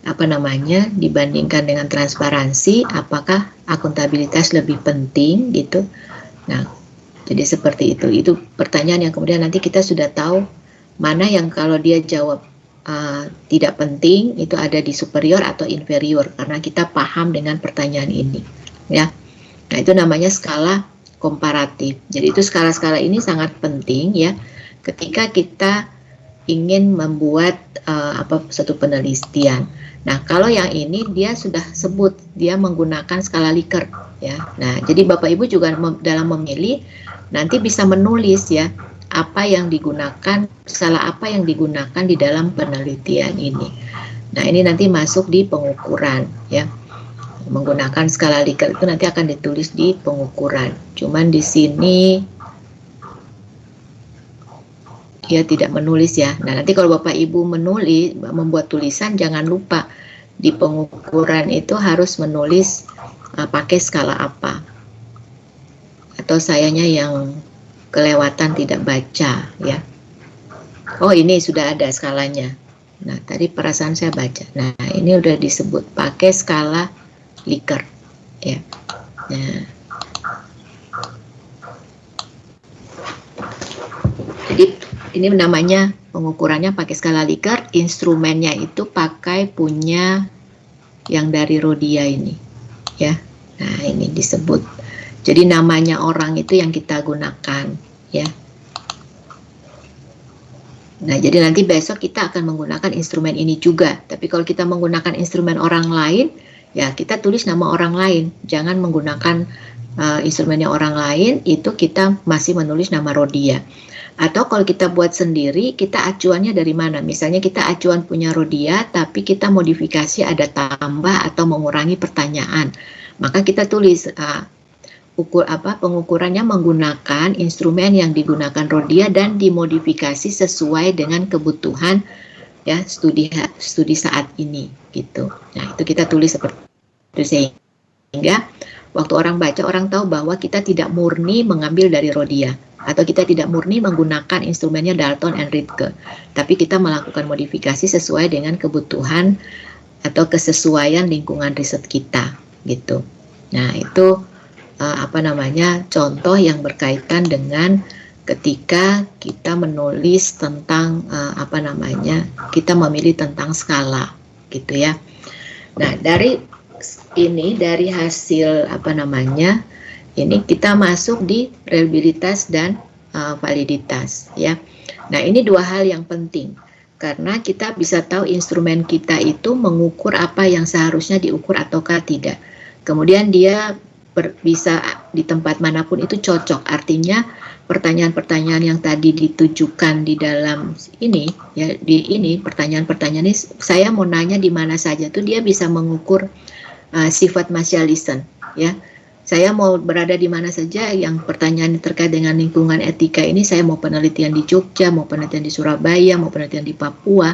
A: dibandingkan dengan transparansi, apakah akuntabilitas lebih penting, gitu. Nah, jadi seperti itu. Itu pertanyaan yang kemudian nanti kita sudah tahu mana yang kalau dia jawab tidak penting, itu ada di superior atau inferior, karena kita paham dengan pertanyaan ini, ya. Nah, itu namanya skala komparatif. Jadi itu skala-skala ini sangat penting, ya, ketika kita ingin membuat satu penelitian. Nah, kalau yang ini dia sudah sebut dia menggunakan skala Likert, ya. Nah, jadi Bapak Ibu juga dalam memilih nanti bisa menulis, ya, apa yang digunakan, skala apa yang digunakan di dalam penelitian ini. Nah, ini nanti masuk di pengukuran, ya. Menggunakan skala Likert itu nanti akan ditulis di pengukuran. Cuman di sini dia tidak menulis, ya. Nah, nanti kalau Bapak Ibu membuat tulisan, jangan lupa di pengukuran itu harus menulis pakai skala apa. Atau sayanya yang kelewatan tidak baca, ya. Oh, ini sudah ada skalanya. Nah, tadi perasaan saya baca. Nah, ini udah disebut pakai skala Likert, ya. Nah, jadi ini namanya pengukurannya pakai skala Likert, instrumennya itu pakai punya yang dari Rodia ini, ya. Nah, ini disebut. Jadi namanya orang itu yang kita gunakan, ya. Nah, jadi nanti besok kita akan menggunakan instrumen ini juga. Tapi kalau kita menggunakan instrumen orang lain, ya kita tulis nama orang lain. Jangan menggunakan instrumennya orang lain, itu kita masih menulis nama Rodia. Atau kalau kita buat sendiri, kita acuannya dari mana? Misalnya kita acuan punya Rodia, tapi kita modifikasi ada tambah atau mengurangi pertanyaan. Maka kita tulis pengukurannya menggunakan instrumen yang digunakan Rodia dan dimodifikasi sesuai dengan kebutuhan ya studi saat ini gitu. Nah, itu kita tulis seperti itu sehingga waktu orang baca orang tahu bahwa kita tidak murni mengambil dari Rodia atau kita tidak murni menggunakan instrumennya Dalton and Ritke, tapi kita melakukan modifikasi sesuai dengan kebutuhan atau kesesuaian lingkungan riset kita gitu. Nah, itu contoh yang berkaitan dengan ketika kita menulis tentang kita memilih tentang skala gitu ya. Nah, dari hasil ini kita masuk di reliabilitas dan validitas ya. Nah, ini dua hal yang penting karena kita bisa tahu instrumen kita itu mengukur apa yang seharusnya diukur ataukah tidak. Kemudian dia bisa di tempat manapun itu cocok. Artinya pertanyaan-pertanyaan yang tadi ditujukan di dalam ini ya, pertanyaan-pertanyaan ini saya mau nanya di mana saja tuh dia bisa mengukur sifat Machiavellian ya. Saya mau berada di mana saja, yang pertanyaan terkait dengan lingkungan etika ini, saya mau penelitian di Jogja, mau penelitian di Surabaya, mau penelitian di Papua.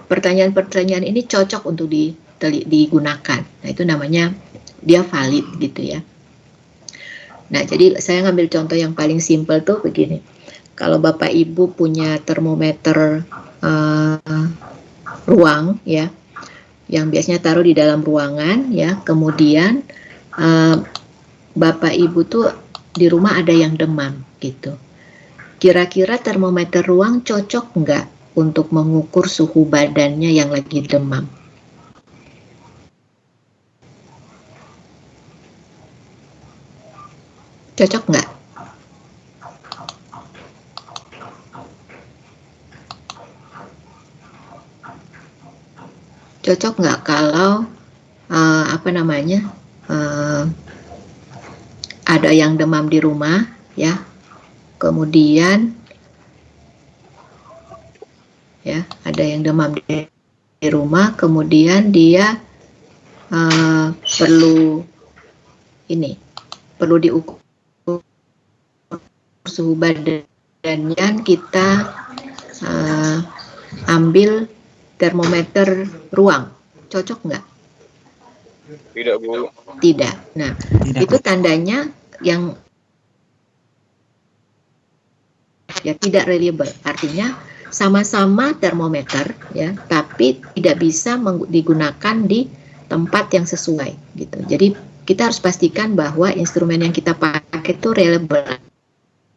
A: Pertanyaan-pertanyaan ini cocok untuk digunakan. Nah, itu namanya dia valid gitu ya. Nah, jadi saya ngambil contoh yang paling simpel tuh begini. Kalau Bapak Ibu punya termometer ruang ya, yang biasanya taruh di dalam ruangan ya, kemudian Bapak Ibu tuh di rumah ada yang demam gitu. Kira-kira termometer ruang cocok nggak untuk mengukur suhu badannya yang lagi demam? Cocok nggak? Cocok nggak kalau ada yang demam di rumah ya, kemudian ya ada yang demam di rumah, kemudian dia perlu diukur suhu badannya, kita ambil termometer ruang, cocok nggak?
D: Tidak, Bu.
A: Tidak. Nah, itu tandanya yang ya tidak reliable. Artinya sama-sama termometer ya, tapi tidak bisa digunakan di tempat yang sesuai gitu. Jadi kita harus pastikan bahwa instrumen yang kita pakai itu reliable.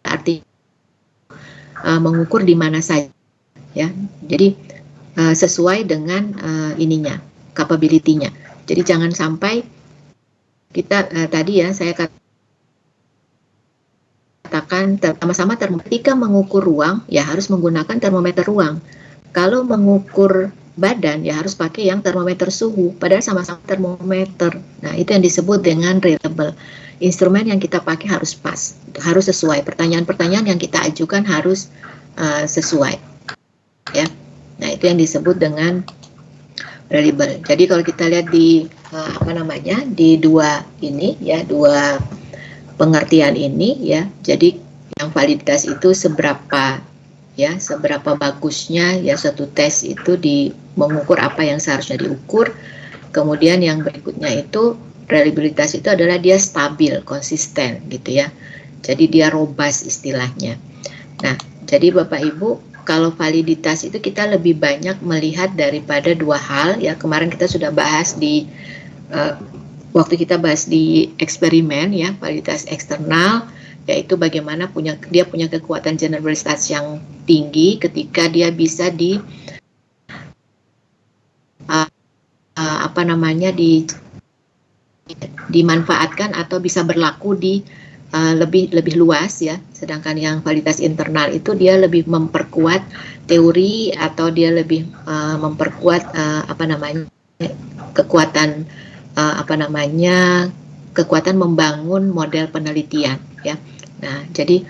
A: Artinya mengukur di mana saja ya. Jadi sesuai dengan capability-nya. Jadi jangan sampai kita tadi ya saya katakan sama-sama ketika mengukur ruang ya harus menggunakan termometer ruang. Kalau mengukur badan ya harus pakai yang termometer suhu, padahal sama-sama termometer. Nah, itu yang disebut dengan reliable. Instrumen yang kita pakai harus pas, harus sesuai. Pertanyaan-pertanyaan yang kita ajukan harus sesuai. Ya. Nah, itu yang disebut dengan reliable. Jadi kalau kita lihat di di dua pengertian ini ya. Jadi yang validitas itu seberapa bagusnya ya suatu tes itu mengukur apa yang seharusnya diukur. Kemudian yang berikutnya itu reliabilitas itu adalah dia stabil, konsisten gitu ya. Jadi dia robust istilahnya. Nah, jadi Bapak Ibu, kalau validitas itu kita lebih banyak melihat daripada dua hal ya. Kemarin kita sudah bahas waktu kita bahas di eksperimen ya, validitas eksternal, yaitu bagaimana dia punya kekuatan generalitas yang tinggi ketika dia bisa dimanfaatkan atau bisa berlaku di lebih luas ya. Sedangkan yang validitas internal itu dia lebih memperkuat teori atau dia lebih memperkuat kekuatan membangun model penelitian ya. Nah, jadi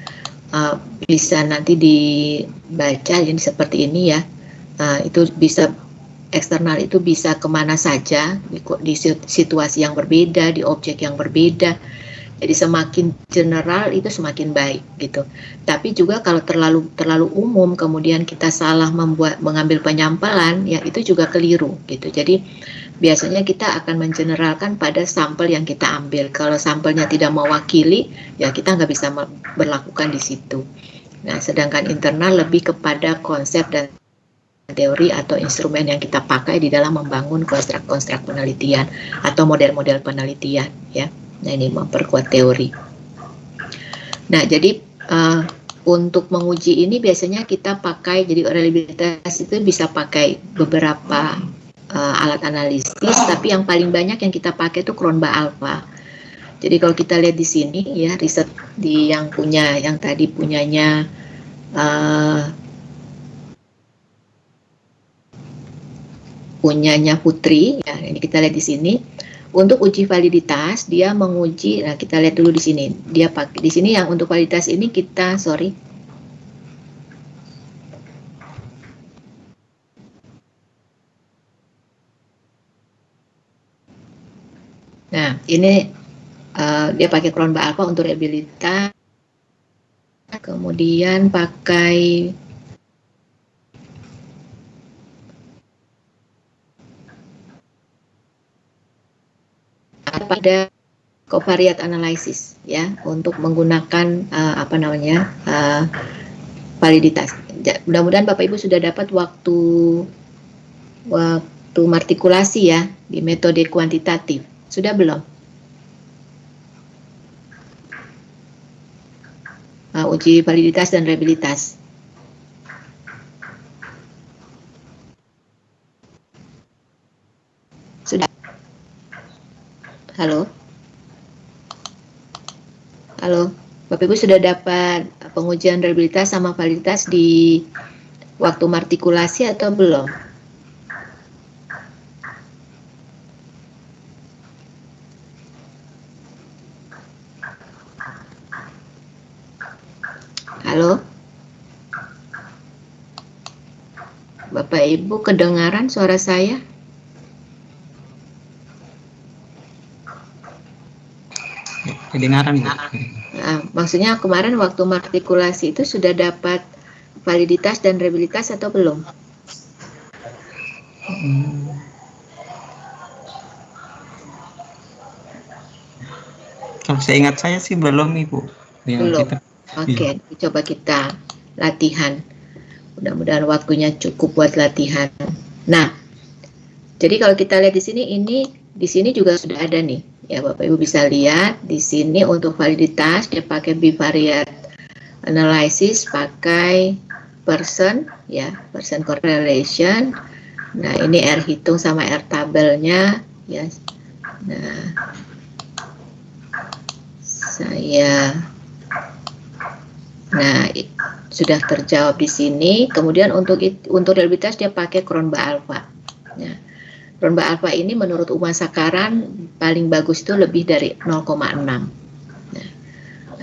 A: bisa nanti dibaca ini seperti ini ya. Itu bisa eksternal itu bisa kemana saja di situasi yang berbeda, di objek yang berbeda. Jadi semakin general itu semakin baik gitu. Tapi juga kalau terlalu umum kemudian kita salah mengambil penyampalan, ya itu juga keliru gitu. Jadi biasanya kita akan mengeneralkan pada sampel yang kita ambil. Kalau sampelnya tidak mewakili, ya kita nggak bisa berlakukan di situ. Nah, sedangkan internal lebih kepada konsep dan teori atau instrumen yang kita pakai di dalam membangun konstruk-konstruk penelitian atau model-model penelitian, ya. Nah, ini memperkuat teori. Nah, jadi untuk menguji ini biasanya kita pakai, jadi reliabilitas itu bisa pakai beberapa alat analisis, tapi yang paling banyak yang kita pakai itu Cronbach alpha. Jadi kalau kita lihat di sini ya, riset di yang tadi punyanya Putri, ya ini kita lihat di sini. Untuk uji validitas dia menguji, nah kita lihat dulu di sini. Dia pakai di sini yang untuk validitas ini kita Nah, ini dia pakai Cronbach alpha untuk reliabilitas. Kemudian pakai pada covariate analysis ya untuk menggunakan validitas. Mudah-mudahan Bapak Ibu sudah dapat waktu martikulasi ya di metode kuantitatif. Sudah belum? Uji validitas dan reliabilitas. Sudah. Halo? Halo? Bapak Ibu sudah dapat pengujian reliabilitas sama validitas di waktu martikulasi atau belum? Halo? Bapak Ibu kedengaran suara saya?
E: Kedengaran, Bu.
A: Nah, maksudnya kemarin waktu martikulasi itu sudah dapat validitas dan reliabilitas atau belum?
E: Kalau saya ingat saya sih belum, Ibu.
A: Belum. Oke, coba kita latihan. Mudah-mudahan waktunya cukup buat latihan. Nah, jadi kalau kita lihat di sini juga sudah ada nih. Ya, Bapak Ibu bisa lihat di sini untuk validitas dia pakai bivariate analysis, pakai person correlation. Nah, ini R hitung sama R tabelnya ya. Nah, sudah terjawab di sini. Kemudian untuk reliabilitas dia pakai Cronbach alpha. Nah, Cronbach alpha ini menurut Uma Sakaran paling bagus itu lebih dari 0,6. Nah,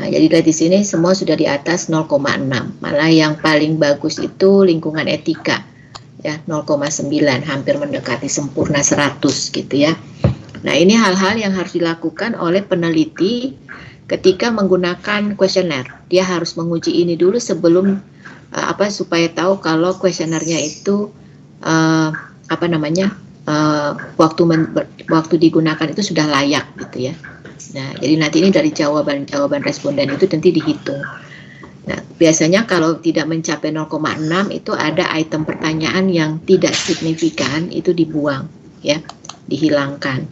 A: jadi lihat di sini semua sudah di atas 0,6. Malah yang paling bagus itu lingkungan etika ya 0,9, hampir mendekati sempurna 100 gitu ya. Nah, ini hal-hal yang harus dilakukan oleh peneliti ketika menggunakan kuesioner. Dia harus menguji ini dulu sebelum supaya tahu kalau kuesionernya itu waktu digunakan itu sudah layak gitu ya. Nah, jadi nanti ini dari jawaban responden itu nanti dihitung. Nah, biasanya kalau tidak mencapai 0,6 itu ada item pertanyaan yang tidak signifikan, itu dibuang ya, dihilangkan.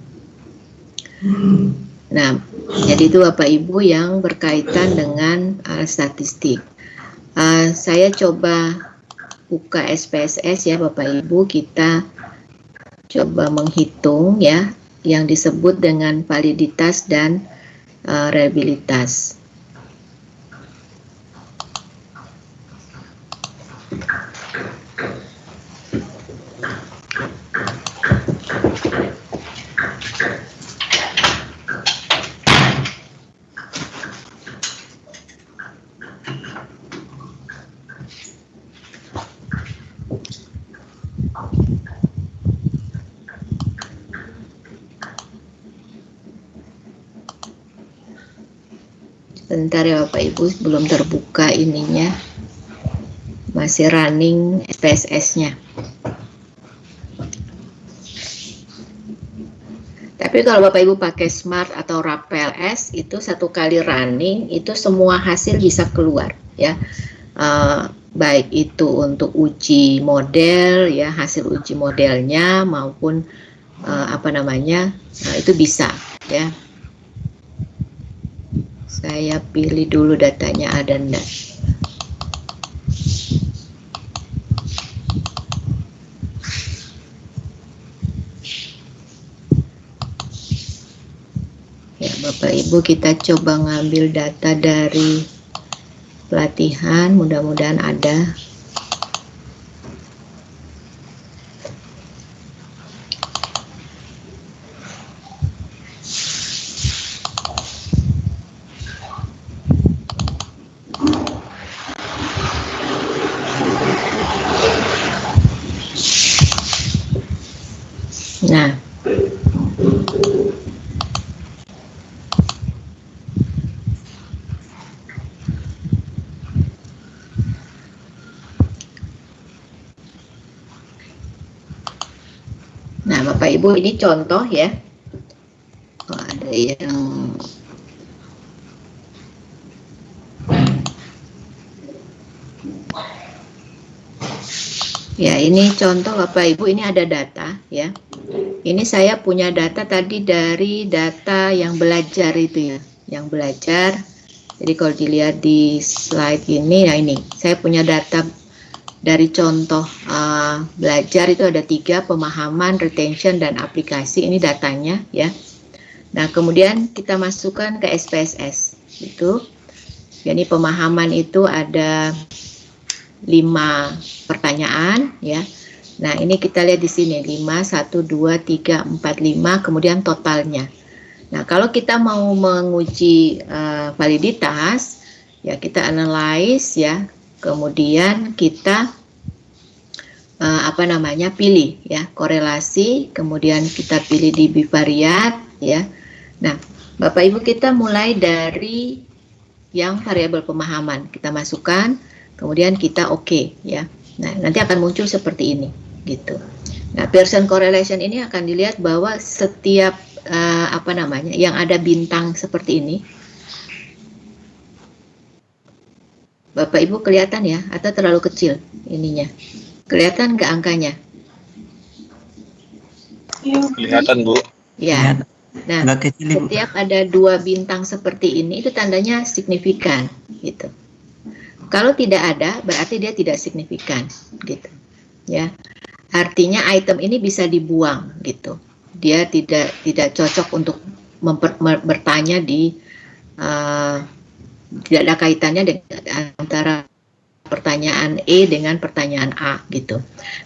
A: Nah, jadi itu Bapak Ibu yang berkaitan dengan statistik. Saya coba buka SPSS ya Bapak Ibu, kita coba menghitung ya yang disebut dengan validitas dan reliabilitas. Bentar ya Bapak Ibu, belum terbuka ininya. Masih running SPSS-nya. Tapi kalau Bapak Ibu pakai Smart atau RAPLS, itu satu kali running, itu semua hasil bisa keluar ya. Baik itu untuk uji model ya, hasil uji modelnya maupun itu bisa ya. Saya pilih dulu datanya ada enggak. Ya, Bapak Ibu, kita coba ngambil data dari pelatihan, mudah-mudahan ada. Nah, Bapak Ibu, ini contoh ya. Ada yang ya, ini contoh Bapak Ibu, ini ada data ya. Ini saya punya data tadi dari data yang belajar itu ya, yang belajar. Jadi kalau dilihat di slide ini, nah ini saya punya data dari contoh belajar itu ada 3, pemahaman, retention, dan aplikasi. Ini datanya ya. Nah kemudian kita masukkan ke SPSS itu. Jadi pemahaman itu ada 5 pertanyaan ya. Nah ini kita lihat di sini 5, 1, 2, 3, 4, 5, kemudian totalnya. Nah kalau kita mau menguji validitas ya, kita analyze ya, kemudian kita pilih ya korelasi, kemudian kita pilih di bivariat ya. Nah Bapak Ibu, kita mulai dari yang variabel pemahaman, kita masukkan, kemudian kita oke ya. Nah nanti akan muncul seperti ini gitu. Nah Pearson correlation ini akan dilihat bahwa setiap yang ada bintang seperti ini, Bapak Ibu kelihatan ya, atau terlalu kecil ininya, kelihatan nggak angkanya?
D: Kelihatan Bu.
A: Ya. Nah setiap ada 2 bintang seperti ini itu tandanya signifikan gitu. Kalau tidak ada berarti dia tidak signifikan gitu ya. Artinya item ini bisa dibuang gitu. Dia tidak cocok untuk bertanya di tidak ada kaitannya dengan antara pertanyaan E dengan pertanyaan A gitu.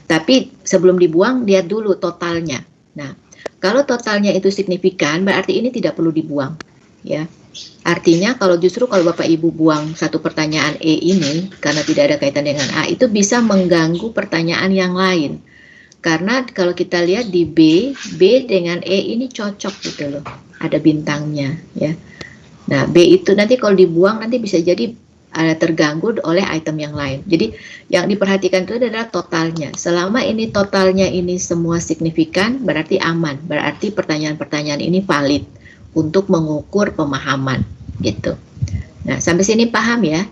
A: Tapi sebelum dibuang lihat dulu totalnya. Nah, kalau totalnya itu signifikan berarti ini tidak perlu dibuang ya. Artinya kalau Bapak Ibu buang satu pertanyaan E ini karena tidak ada kaitan dengan A, itu bisa mengganggu pertanyaan yang lain. Karena kalau kita lihat di B dengan E ini cocok gitu loh, ada bintangnya ya. Nah B itu nanti kalau dibuang nanti bisa jadi terganggu oleh item yang lain. Jadi yang diperhatikan itu adalah totalnya. Selama ini totalnya ini semua signifikan berarti aman, berarti pertanyaan-pertanyaan ini valid untuk mengukur pemahaman gitu. Nah sampai sini paham ya?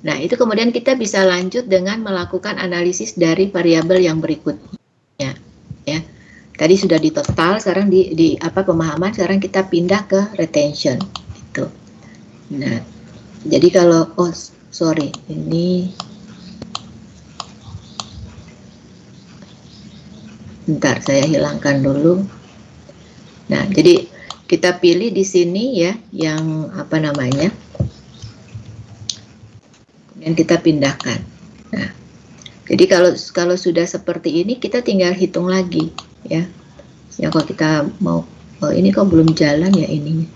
A: Nah itu kemudian kita bisa lanjut dengan melakukan analisis dari variabel yang berikutnya ya. Tadi sudah di total, sekarang di pemahaman, sekarang kita pindah ke retention itu. Nah jadi kalau ini bentar saya hilangkan dulu. Nah jadi kita pilih di sini ya yang kemudian kita pindahkan. Nah, jadi kalau sudah seperti ini kita tinggal hitung lagi ya. Ya kalau kita mau ini kok belum jalan ya ininya.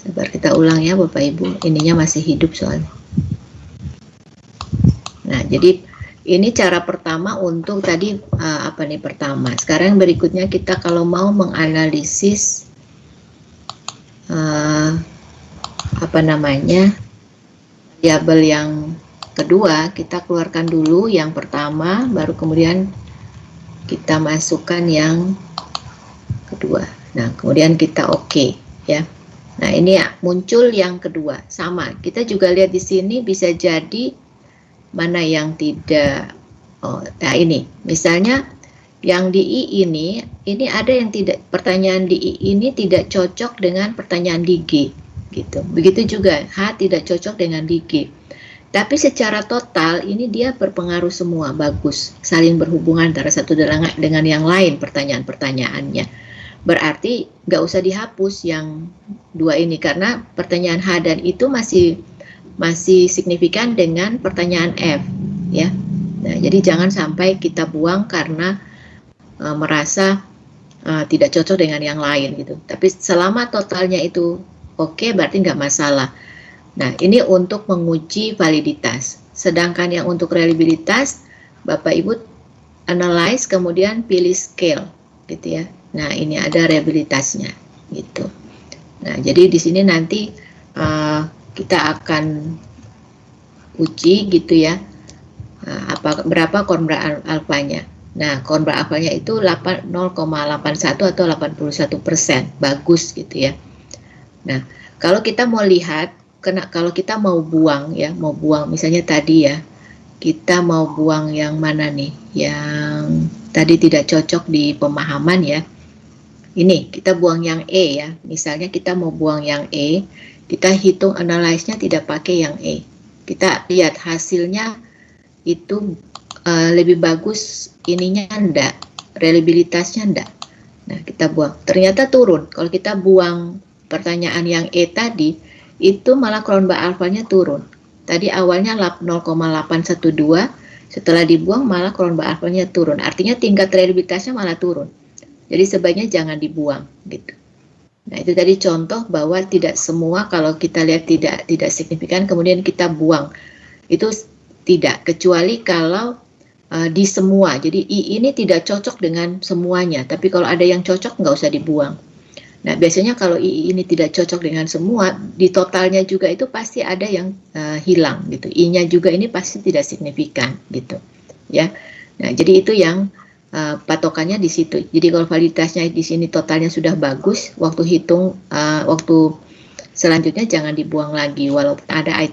A: Sabar kita ulang ya Bapak Ibu, ininya masih hidup soalnya. Nah, jadi ini cara pertama untuk tadi pertama. Sekarang berikutnya kita kalau mau menganalisis variabel yang kedua kita keluarkan dulu yang pertama, baru kemudian kita masukkan yang kedua. Nah, kemudian kita oke, ya. Nah, ini ya, muncul yang kedua. Sama, kita juga lihat di sini bisa jadi mana yang tidak. Oh, nah ini, misalnya yang di I ini ada yang tidak, pertanyaan di I ini tidak cocok dengan pertanyaan di G, gitu. Begitu juga H tidak cocok dengan di G. Tapi secara total ini dia berpengaruh semua, bagus, saling berhubungan antara satu dengan yang lain pertanyaan-pertanyaannya. Berarti nggak usah dihapus yang dua ini karena pertanyaan H dan itu masih signifikan dengan pertanyaan F, ya. Nah, jadi jangan sampai kita buang karena merasa tidak cocok dengan yang lain gitu. Tapi selama totalnya itu oke, berarti nggak masalah. Nah, ini untuk menguji validitas. Sedangkan yang untuk reliabilitas, Bapak Ibu analyze kemudian pilih scale, gitu ya. Nah, ini ada reliabilitasnya, gitu. Nah, jadi di sini nanti kita akan uji, gitu ya. Berapa korban alfanya. Nah, korban alfanya itu 0,81 atau 81%, bagus gitu ya. Nah, kalau kita mau lihat, kalau kita mau buang ya, misalnya tadi ya, kita mau buang yang mana nih, yang tadi tidak cocok di pemahaman ya. Ini kita buang yang E ya, misalnya kita mau buang yang E, kita hitung analyze-nya tidak pakai yang E. Kita lihat hasilnya itu lebih bagus ininya enggak, reliabilitasnya enggak. Nah, kita buang. Ternyata turun. Kalau kita buang pertanyaan yang E tadi, itu malah korban alfanya turun. Tadi awalnya 0,812, setelah dibuang malah korban alfanya turun. Artinya tingkat reliabilitasnya malah turun. Jadi sebaiknya jangan dibuang gitu. Nah, itu tadi contoh bahwa tidak semua kalau kita lihat tidak signifikan kemudian kita buang. Itu tidak, kecuali kalau di semua. Jadi I ini tidak cocok dengan semuanya, tapi kalau ada yang cocok nggak usah dibuang. Nah, biasanya kalau I ini tidak cocok dengan semua, di totalnya juga itu pasti ada yang hilang gitu. I-nya juga ini pasti tidak signifikan gitu. Ya. Nah, jadi itu yang patokannya di situ. Jadi kalau validitasnya di sini totalnya sudah bagus, waktu hitung waktu selanjutnya jangan dibuang lagi walaupun ada item